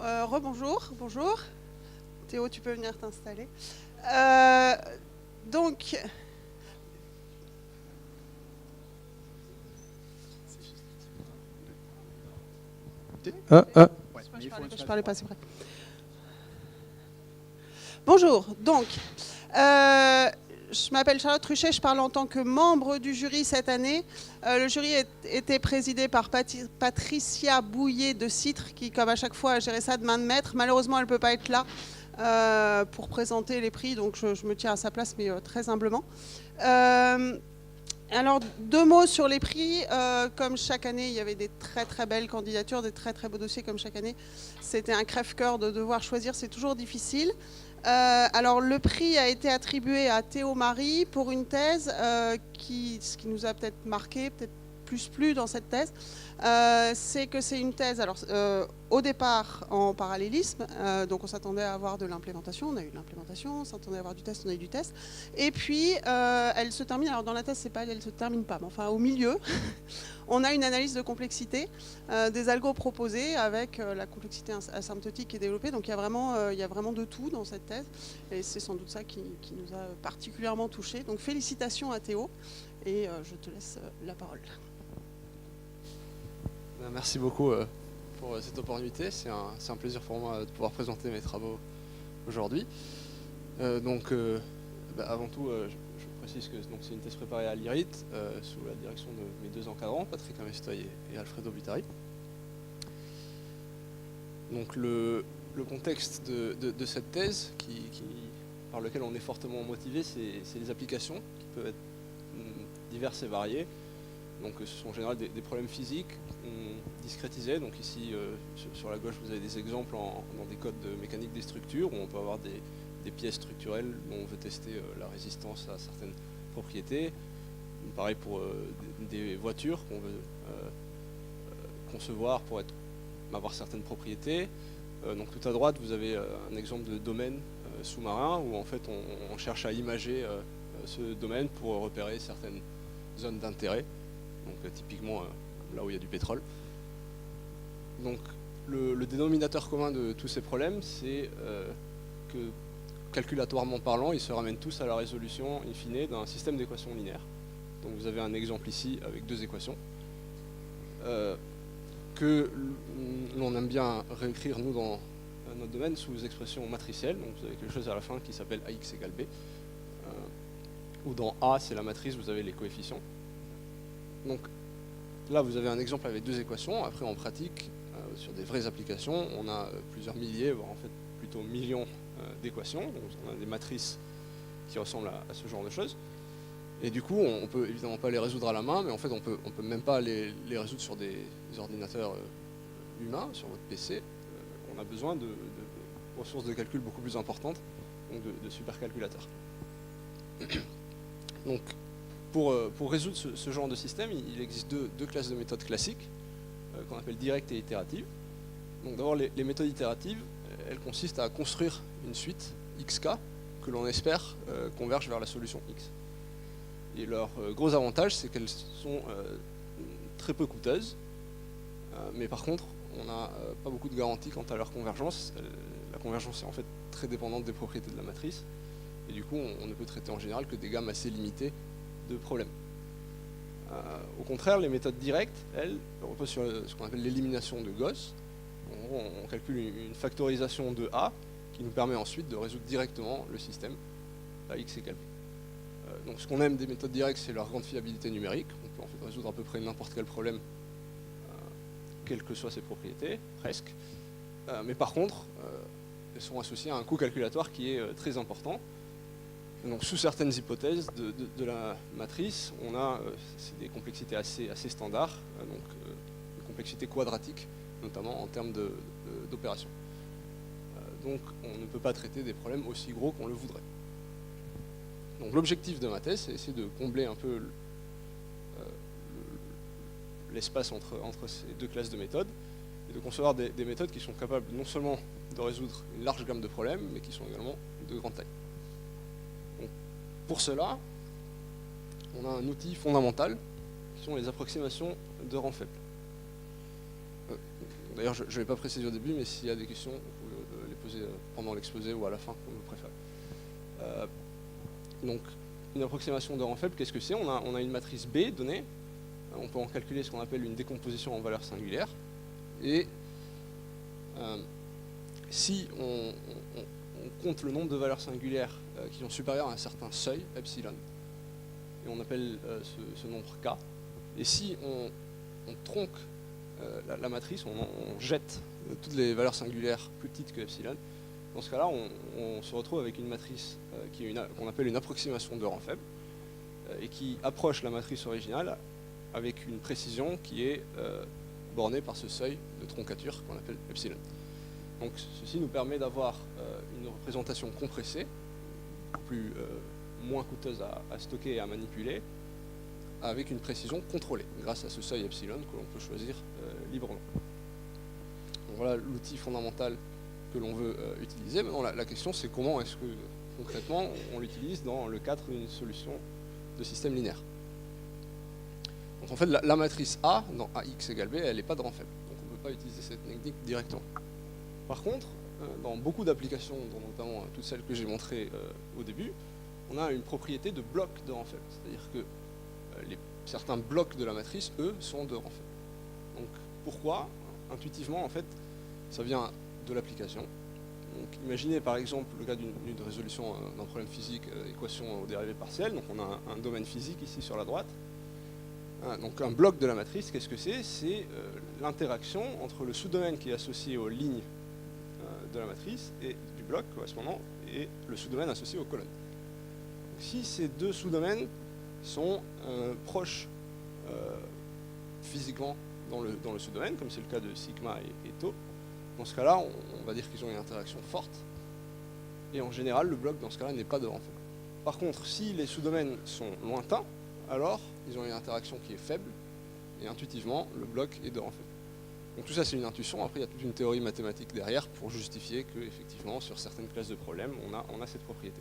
Rebonjour, bonjour. Théo, tu peux venir t'installer. Euh, donc, je parlais pas, c'est vrai. Bonjour, donc, je m'appelle Charlotte Truchet, je parle en tant que membre du jury cette année. Le jury était présidé par Patricia Bouillet de Citre, qui, comme à chaque fois, a géré ça de main de maître. Malheureusement, elle ne peut pas être là pour présenter les prix, donc je me tiens à sa place, mais très humblement. Alors, 2 mots sur les prix. Comme chaque année, il y avait des très très belles candidatures, des très très beaux dossiers comme chaque année. C'était un crève-cœur de devoir choisir, c'est toujours difficile. Alors, le prix a été attribué à Théo Marie pour une thèse ce qui nous a peut-être marqué, peut-être plus plu dans cette thèse, c'est que c'est une thèse, alors au départ en parallélisme, donc on s'attendait à avoir de l'implémentation, on a eu de l'implémentation, on s'attendait à avoir du test, on a eu du test, et puis elle se termine, alors dans la thèse c'est pas elle se termine pas, mais enfin au milieu, on a une analyse de complexité des algos proposés avec la complexité asymptotique qui est développée, donc il y a vraiment de tout dans cette thèse, et c'est sans doute ça qui nous a particulièrement touchés, donc félicitations à Théo, et je te laisse la parole. Merci beaucoup pour cette opportunité. C'est un plaisir pour moi de pouvoir présenter mes travaux aujourd'hui. Avant tout, je précise que c'est une thèse préparée à l'IRIT sous la direction de mes 2 encadrants, Patrick Investoy et Alfredo Butari. Donc le contexte de cette thèse par lequel on est fortement motivé, c'est les applications qui peuvent être diverses et variées. Donc ce sont en général des problèmes physiques discrétisés. Donc ici, sur la gauche, vous avez des exemples dans des codes de mécanique des structures, où on peut avoir des pièces structurelles dont on veut tester la résistance à certaines propriétés. Pareil pour des voitures qu'on veut concevoir pour avoir certaines propriétés. Donc tout à droite, vous avez un exemple de domaine sous-marin, où en fait on cherche à imager ce domaine pour repérer certaines zones d'intérêt. Donc typiquement là où il y a du pétrole. Donc le dénominateur commun de tous ces problèmes, c'est que calculatoirement parlant, ils se ramènent tous à la résolution in fine d'un système d'équations linéaires. Donc vous avez un exemple ici avec 2 équations que l'on aime bien réécrire nous dans notre domaine sous expression matricielle. Donc vous avez quelque chose à la fin qui s'appelle AX égale B, où dans A c'est la matrice, vous avez les coefficients. Donc là, vous avez un exemple avec 2 équations. Après, en pratique, sur des vraies applications, on a plusieurs milliers, voire en fait plutôt millions d'équations. Donc on a des matrices qui ressemblent à ce genre de choses. Et du coup, on peut évidemment pas les résoudre à la main, mais en fait, on peut même pas les résoudre sur des ordinateurs humains, sur votre PC. On a besoin de ressources de calcul beaucoup plus importantes, donc de supercalculateurs. Donc, pour résoudre ce genre de système, il existe deux classes de méthodes classiques, qu'on appelle directes et itératives. Donc d'abord, les méthodes itératives, elles consistent à construire une suite xk que l'on espère converge vers la solution x. Et leur gros avantage, c'est qu'elles sont très peu coûteuses, mais par contre, on n'a pas beaucoup de garanties quant à leur convergence. La convergence est en fait très dépendante des propriétés de la matrice, et du coup, on ne peut traiter en général que des gammes assez limitées de problèmes. Au contraire, les méthodes directes, elles, reposent sur ce qu'on appelle l'élimination de Gauss. En gros, on calcule une factorisation de A qui nous permet ensuite de résoudre directement le système à x égale b. Donc ce qu'on aime des méthodes directes, c'est leur grande fiabilité numérique. On peut en fait résoudre à peu près n'importe quel problème, quelles que soient ses propriétés, presque. Mais par contre, elles sont associées à un coût calculatoire qui est très important. Donc sous certaines hypothèses de la matrice, on a des complexités assez standards, donc une complexité quadratique, notamment en termes d'opérations. Donc on ne peut pas traiter des problèmes aussi gros qu'on le voudrait. Donc l'objectif de ma thèse, c'est essayer de combler un peu l'espace entre ces 2 classes de méthodes, et de concevoir des méthodes qui sont capables non seulement de résoudre une large gamme de problèmes, mais qui sont également de grande taille. Pour cela, on a un outil fondamental qui sont les approximations de rang faible. D'ailleurs, je ne vais pas préciser au début, mais s'il y a des questions, vous pouvez les poser pendant l'exposé ou à la fin, comme vous préférez. Donc, une approximation de rang faible, qu'est-ce que c'est? On a une matrice B donnée, on peut en calculer ce qu'on appelle une décomposition en valeurs singulières, et si on compte le nombre de valeurs singulières qui sont supérieures à un certain seuil, epsilon, et on appelle ce nombre K, et si on tronque la matrice, on jette toutes les valeurs singulières plus petites que epsilon, dans ce cas-là, on se retrouve avec une matrice qu'on appelle une approximation de rang faible, et qui approche la matrice originale avec une précision qui est bornée par ce seuil de troncature qu'on appelle epsilon. Donc ceci nous permet d'avoir une représentation compressée, moins coûteuse à stocker et à manipuler, avec une précision contrôlée, grâce à ce seuil epsilon que l'on peut choisir librement. Donc voilà l'outil fondamental que l'on veut utiliser. Maintenant la question c'est comment est-ce que concrètement on l'utilise dans le cadre d'une solution de système linéaire. Donc en fait la matrice A dans AX égale B, elle n'est pas de rang faible, donc on ne peut pas utiliser cette technique directement. Par contre, dans beaucoup d'applications, notamment toutes celles que j'ai montrées au début, on a une propriété de bloc de rang faible, c'est-à-dire que certains blocs de la matrice, eux, sont de rang faible. Donc pourquoi? Intuitivement, en fait, ça vient de l'application. Donc imaginez par exemple le cas d'une résolution d'un problème physique, équation aux dérivées partielles. Donc on a un domaine physique ici sur la droite. Donc un bloc de la matrice, qu'est-ce que c'est? C'est l'interaction entre le sous-domaine qui est associé aux lignes de la matrice et du bloc correspondant et le sous-domaine associé aux colonnes. Donc, si ces deux sous-domaines sont proches physiquement dans le sous-domaine, comme c'est le cas de sigma et tau, dans ce cas-là, on va dire qu'ils ont une interaction forte, et en général, le bloc, dans ce cas-là, n'est pas de rang faible. Par contre, si les sous-domaines sont lointains, alors ils ont une interaction qui est faible, et intuitivement, le bloc est de rang faible. Donc tout ça, c'est une intuition. Après, il y a toute une théorie mathématique derrière pour justifier que, effectivement, sur certaines classes de problèmes, on a cette propriété.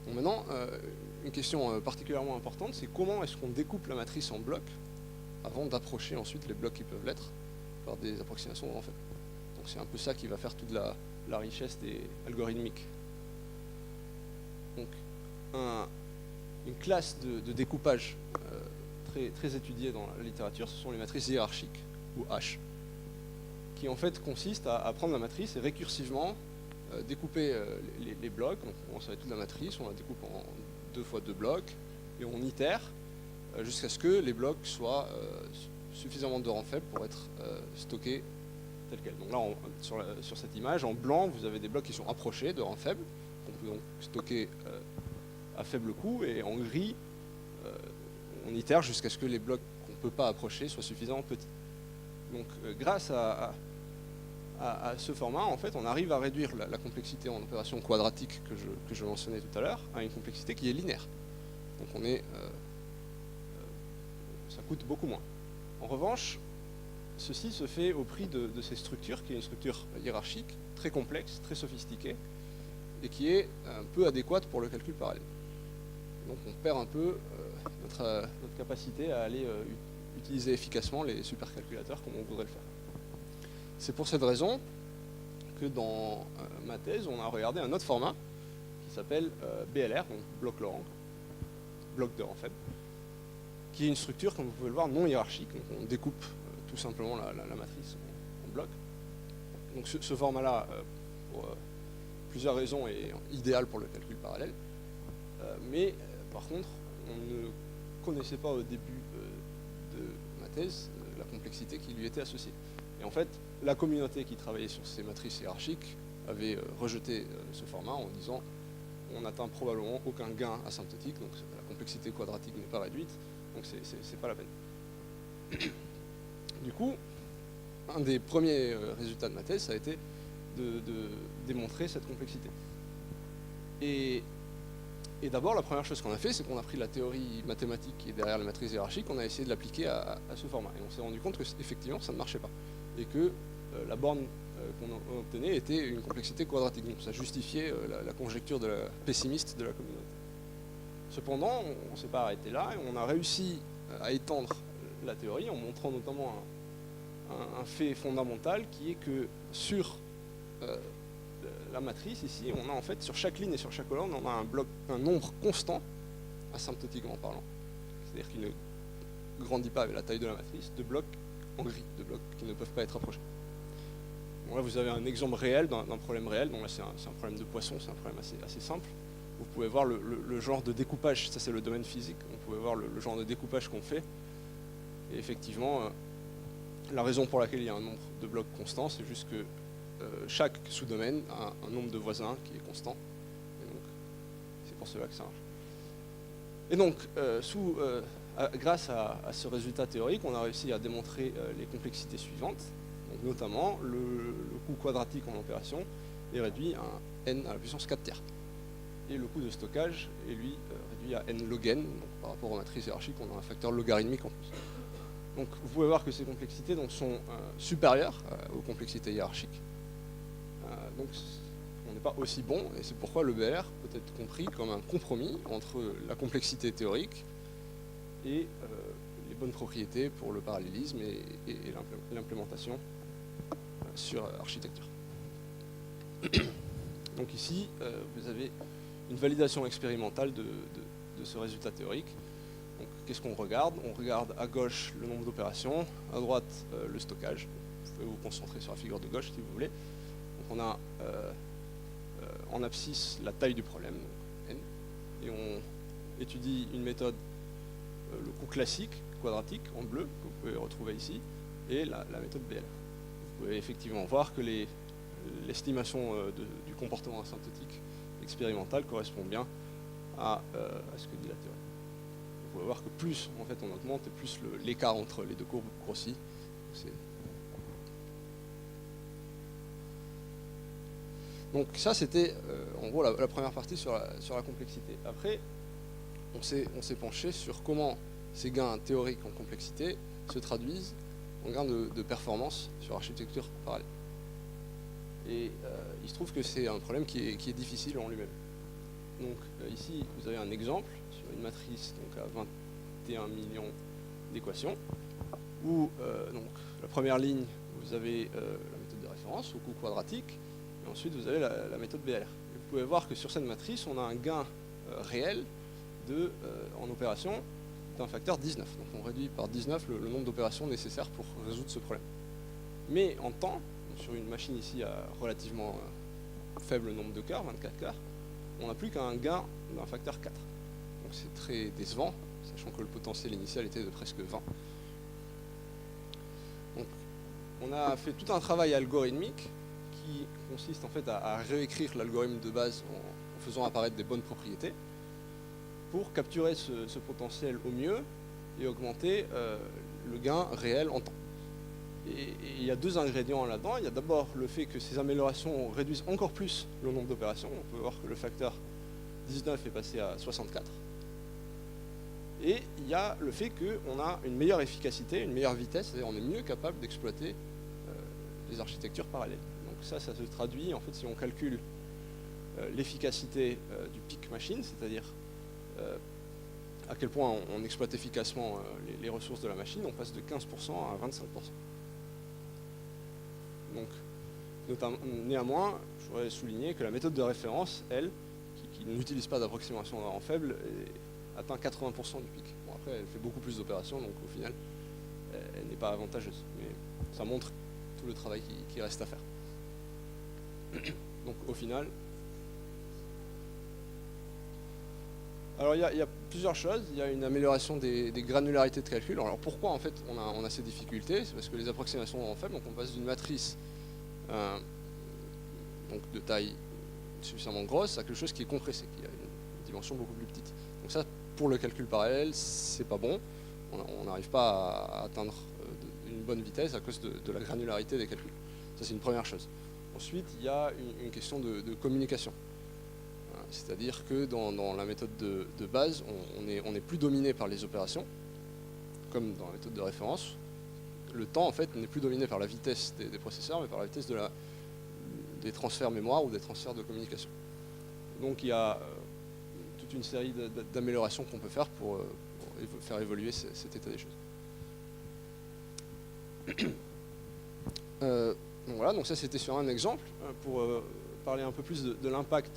Donc maintenant, une question particulièrement importante, c'est comment est-ce qu'on découpe la matrice en blocs avant d'approcher ensuite les blocs qui peuvent l'être par des approximations de rang faible. Donc c'est un peu ça qui va faire toute la richesse des algorithmiques. Donc une classe de découpage très étudiée dans la littérature, ce sont les matrices hiérarchiques, ou H, qui en fait consistent à prendre la matrice et récursivement découper les blocs. Donc, on commence avec toute la matrice, on la découpe en 2 fois 2 blocs, et on itère jusqu'à ce que les blocs soient suffisamment de rang faible pour être stockés tels quels. Donc là, sur cette image, en blanc, vous avez des blocs qui sont approchés de rang faible, qu'on peut donc stocker à faible coût, et en gris, on itère jusqu'à ce que les blocs qu'on ne peut pas approcher soient suffisamment petits. Donc grâce à ce format, en fait, on arrive à réduire la complexité en opération quadratique que je mentionnais tout à l'heure à une complexité qui est linéaire. Donc ça coûte beaucoup moins. En revanche, ceci se fait au prix de ces structures, qui est une structure hiérarchique, très complexe, très sophistiquée, et qui est peu adéquate pour le calcul parallèle. Donc on perd un peu notre capacité à aller utiliser efficacement les supercalculateurs comme on voudrait le faire. C'est pour cette raison que dans ma thèse, on a regardé un autre format qui s'appelle BLR, donc bloc Lorentz, bloc de rang faible, qui est une structure, comme vous pouvez le voir, non hiérarchique. Donc on découpe tout simplement la matrice en blocs. Donc ce format-là, pour plusieurs raisons, est idéal pour le calcul parallèle. Mais par contre, on ne connaissait pas au début de ma thèse la complexité qui lui était associée. Et en fait, la communauté qui travaillait sur ces matrices hiérarchiques avait rejeté ce format en disant on n'atteint probablement aucun gain asymptotique, donc la complexité quadratique n'est pas réduite, donc c'est pas la peine. Du coup, un des premiers résultats de ma thèse, ça a été de démontrer cette complexité. Et d'abord, la première chose qu'on a fait, c'est qu'on a pris la théorie mathématique qui est derrière la matrice hiérarchique, on a essayé de l'appliquer à ce format. Et on s'est rendu compte que effectivement, ça ne marchait pas. Et que la borne qu'on obtenait était une complexité quadratique. Donc ça justifiait la conjecture pessimiste de la communauté. Cependant, on ne s'est pas arrêté là, et on a réussi à étendre la théorie en montrant notamment un fait fondamental qui est que sur la matrice, ici, on a en fait, sur chaque ligne et sur chaque colonne, on a un nombre constant, asymptotiquement parlant. C'est-à-dire qu'il ne grandit pas avec la taille de la matrice, de blocs en gris, de blocs qui ne peuvent pas être approchés. Bon, là, vous avez un exemple réel d'un problème réel. Donc là, c'est un problème de poisson, c'est un problème assez simple. Vous pouvez voir le genre de découpage, ça c'est le domaine physique, vous pouvez voir le genre de découpage qu'on fait. Et effectivement, la raison pour laquelle il y a un nombre de blocs constant, c'est juste que chaque sous-domaine a un nombre de voisins qui est constant. Et donc, c'est pour cela que ça marche. Et donc, grâce à ce résultat théorique, on a réussi à démontrer les complexités suivantes. Donc, notamment, le coût quadratique en opération est réduit à n à la puissance 4 tiers. Et le coût de stockage est, lui, réduit à n log n. Donc, par rapport aux matrices hiérarchiques, on a un facteur logarithmique en plus. Donc, vous pouvez voir que ces complexités donc, sont supérieures aux complexités hiérarchiques. Donc, on n'est pas aussi bon, et c'est pourquoi le BR peut être compris comme un compromis entre la complexité théorique et les bonnes propriétés pour le parallélisme et l'implémentation sur architecture. Donc ici, vous avez une validation expérimentale de ce résultat théorique. Qu'est-ce qu'on regarde? On regarde à gauche le nombre d'opérations, à droite le stockage. Vous pouvez vous concentrer sur la figure de gauche si vous voulez. Donc on a en abscisse la taille du problème, donc n, et on étudie une méthode, le coût classique, quadratique, en bleu, que vous pouvez retrouver ici, et la méthode BLR. Vous pouvez effectivement voir que l'estimation du comportement asymptotique expérimental correspond bien à ce que dit la théorie. Vous pouvez voir que plus en fait, on augmente, et plus l'écart entre les deux courbes grossit. Donc ça, c'était en gros la première partie sur la complexité. Après, on s'est penché sur comment ces gains théoriques en complexité se traduisent en gains de performance sur architecture parallèle. Et il se trouve que c'est un problème qui est difficile en lui-même. Donc ici, vous avez un exemple sur une matrice donc, à 21 millions d'équations, où donc, la première ligne, vous avez la méthode de référence au coût quadratique, et ensuite vous avez la méthode BLR. Et vous pouvez voir que sur cette matrice, on a un gain réel en opération d'un facteur 19. Donc on réduit par 19 le nombre d'opérations nécessaires pour résoudre ce problème. Mais en temps, sur une machine ici à relativement faible nombre de cœurs, 24 cœurs, on n'a plus qu'un gain d'un facteur 4. Donc c'est très décevant, sachant que le potentiel initial était de presque 20. Donc on a fait tout un travail algorithmique qui consiste en fait à réécrire l'algorithme de base en faisant apparaître des bonnes propriétés pour capturer ce potentiel au mieux et augmenter le gain réel en temps. Et il y a deux ingrédients là-dedans. Il y a d'abord le fait que ces améliorations réduisent encore plus le nombre d'opérations. On peut voir que le facteur 19 est passé à 64. Et il y a le fait qu'on a une meilleure efficacité, une meilleure vitesse, c'est-à-dire on est mieux capable d'exploiter les architectures parallèles. Donc ça se traduit, en fait, si on calcule l'efficacité du peak machine, c'est-à-dire à quel point on exploite efficacement les ressources de la machine, on passe de 15% à 25%. Donc, néanmoins, je voudrais souligner que la méthode de référence, elle, qui n'utilise pas d'approximation en faible, atteint 80% du pic. Bon, après, elle fait beaucoup plus d'opérations, donc au final, elle n'est pas avantageuse. Mais ça montre tout le travail qui reste à faire. Donc, au final... Alors, il y a plusieurs choses. Il y a une amélioration des granularités de calcul. Alors, pourquoi, en fait, on a ces difficultés? C'est parce que les approximations en faible, donc on passe d'une matrice donc de taille suffisamment grosse à quelque chose qui est compressé, qui a une dimension beaucoup plus petite. Donc ça, pour le calcul parallèle, c'est pas bon. On n'arrive pas à atteindre une bonne vitesse à cause de la granularité des calculs. Ça, c'est une première chose. Ensuite, il y a une question de communication. C'est-à-dire que dans la méthode de base, on est plus dominé par les opérations, comme dans la méthode de référence. Le temps, en fait, n'est plus dominé par la vitesse des processeurs, mais par la vitesse des transferts mémoire ou des transferts de communication. Donc il y a toute une série d'améliorations qu'on peut faire pour faire évoluer cet état des choses. Donc voilà, donc ça c'était sur un exemple, pour parler un peu plus de l'impact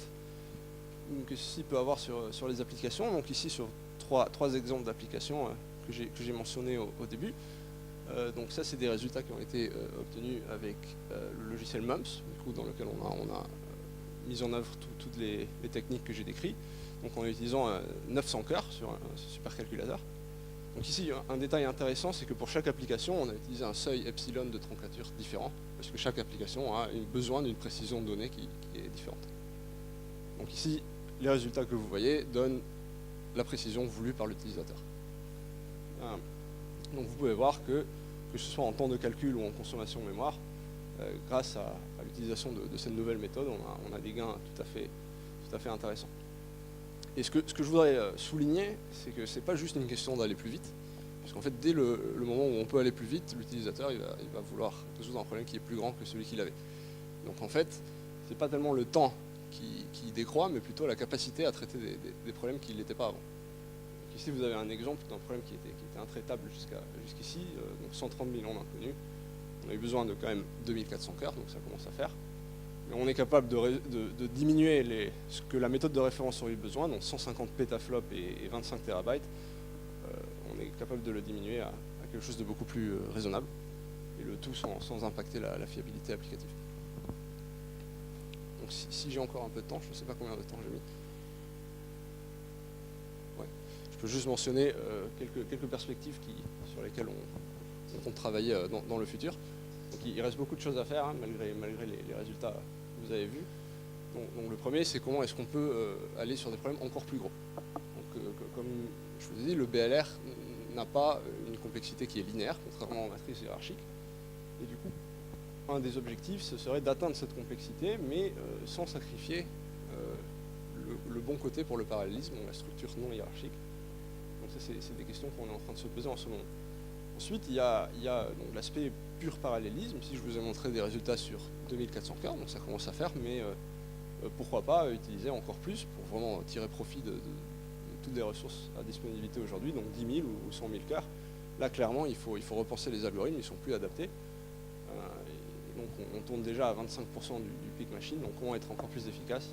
que ceci peut avoir sur les applications. Donc ici sur trois exemples d'applications que j'ai mentionnés au début. Donc ça c'est des résultats qui ont été obtenus avec le logiciel MUMPS, du coup, dans lequel on a mis en œuvre toutes les techniques que j'ai décrites, donc en utilisant 900 cœurs sur un supercalculateur. Donc ici, un détail intéressant, c'est que pour chaque application, on a utilisé un seuil epsilon de troncature différent, parce que chaque application a besoin d'une précision de données qui est différente. Donc ici, les résultats que vous voyez donnent la précision voulue par l'utilisateur. Donc vous pouvez voir que ce soit en temps de calcul ou en consommation de mémoire, grâce à l'utilisation de cette nouvelle méthode, on a des gains tout à fait intéressants. Et ce que je voudrais souligner, c'est que ce n'est pas juste une question d'aller plus vite, parce qu'en fait, dès le moment où on peut aller plus vite, l'utilisateur il va vouloir résoudre un problème qui est plus grand que celui qu'il avait. Donc en fait, ce n'est pas tellement le temps qui décroît, mais plutôt la capacité à traiter des problèmes qui ne l'étaient pas avant. Donc ici, vous avez un exemple d'un problème qui était intraitable jusqu'ici, donc 130 millions d'inconnus. On a eu besoin de quand même 2400 cœurs, donc ça commence à faire. Mais on est capable de diminuer ce que la méthode de référence aurait eu besoin, donc 150 pétaflops et 25 terabytes. On est capable de le diminuer à quelque chose de beaucoup plus raisonnable, et le tout sans impacter la fiabilité applicative. Donc si j'ai encore un peu de temps, je ne sais pas combien de temps j'ai mis. Ouais. Je peux juste mentionner quelques perspectives sur lesquelles on compte travailler dans le futur. Donc il reste beaucoup de choses à faire, hein, malgré les résultats que vous avez vus. Donc le premier, c'est comment est-ce qu'on peut aller sur des problèmes encore plus gros. Donc, comme je vous ai dit, le BLR n'a pas une complexité qui est linéaire, contrairement aux matrices hiérarchiques. Et du coup, un des objectifs, ce serait d'atteindre cette complexité, mais sans sacrifier le bon côté pour le parallélisme, la structure non hiérarchique. Donc ça, c'est des questions qu'on est en train de se poser en ce moment. Ensuite, il y a donc l'aspect pur parallélisme. Ici, je vous ai montré des résultats sur 2400 cœurs, donc ça commence à faire, mais pourquoi pas utiliser encore plus pour vraiment tirer profit de toutes les ressources à disponibilité aujourd'hui, donc 10 000 ou 100 000 cœurs. Là, clairement, il faut repenser les algorithmes, ils ne sont plus adaptés. Donc on tourne déjà à 25% du peak machine, donc comment être encore plus efficace,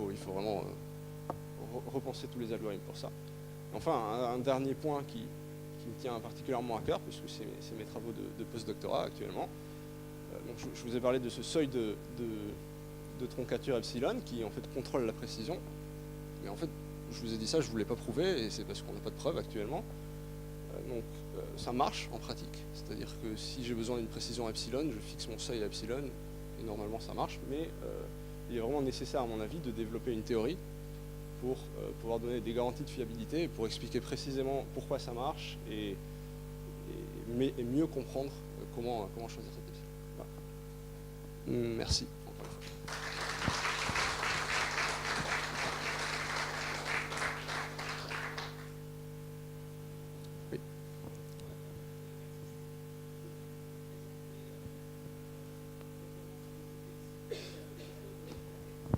il faut vraiment repenser tous les algorithmes pour ça. Enfin, un dernier point qui me tient particulièrement à cœur, puisque c'est mes travaux de post-doctorat actuellement. Donc je vous ai parlé de ce seuil de troncature epsilon qui en fait contrôle la précision. Mais en fait, je vous ai dit ça, je ne vous l'ai pas prouvé, et c'est parce qu'on n'a pas de preuves actuellement. Donc ça marche en pratique, c'est-à-dire que si j'ai besoin d'une précision epsilon, je fixe mon seuil à epsilon, et normalement ça marche, mais il est vraiment nécessaire à mon avis de développer une théorie pour pouvoir donner des garanties de fiabilité, pour expliquer précisément pourquoi ça marche, et mieux comprendre comment choisir cette epsilon. Voilà. Merci.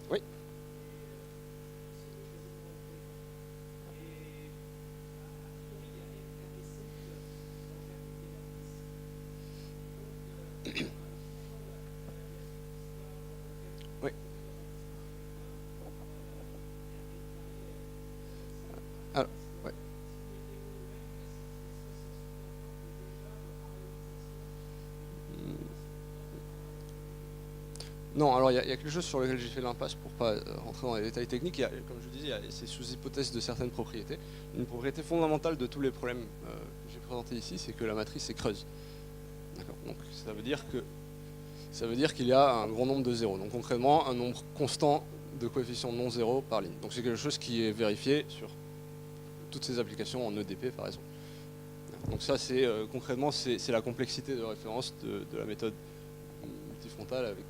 Oui. Oui. Alors, ouais. Non, alors il y a quelque chose sur lequel j'ai fait l'impasse pour ne pas rentrer dans les détails techniques. Comme je disais, c'est sous hypothèse de certaines propriétés. Une propriété fondamentale de tous les problèmes que j'ai présentés ici, c'est que la matrice est creuse. D'accord. Donc ça veut dire qu'il y a un grand nombre de zéros. Donc concrètement, un nombre constant de coefficients non zéro par ligne. Donc c'est quelque chose qui est vérifié sur toutes ces applications en EDP par exemple. Donc ça, concrètement, c'est la complexité de référence de la méthode multifrontale avec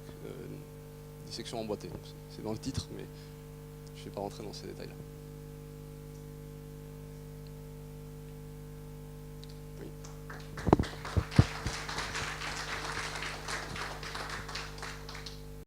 dissection emboîtée. C'est dans le titre, mais je ne vais pas rentrer dans ces détails-là.